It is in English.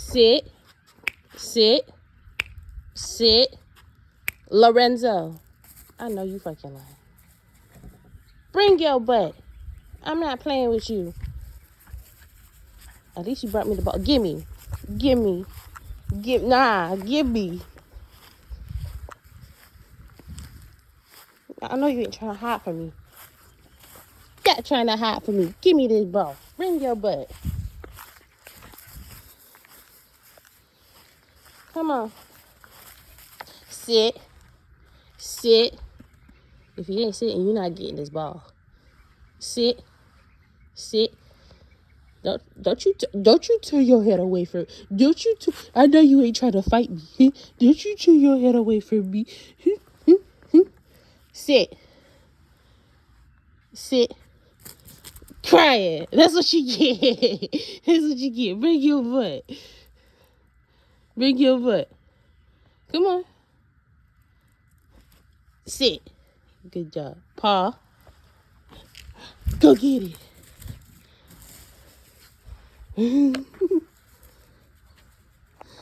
Sit. Sit. Sit. Lorenzo. I know you fucking lying. Bring your butt. I'm not playing with you. At least you brought me the ball. Gimme. Gimme. Gimme. I know you ain't trying to hide from me. Stop trying to hide from me. Give me this ball. Bring your butt. Come on. Sit. Sit. If you ain't sitting, you're not getting this ball. Sit. Sit. Don't you turn your head away from. I know you ain't trying to fight me. Don't you turn your head away from me. Sit. Sit. Crying. That's what you get. That's what you get. Bring your butt. Bring your butt. Come on. Sit. Good job. Paw. Go get it.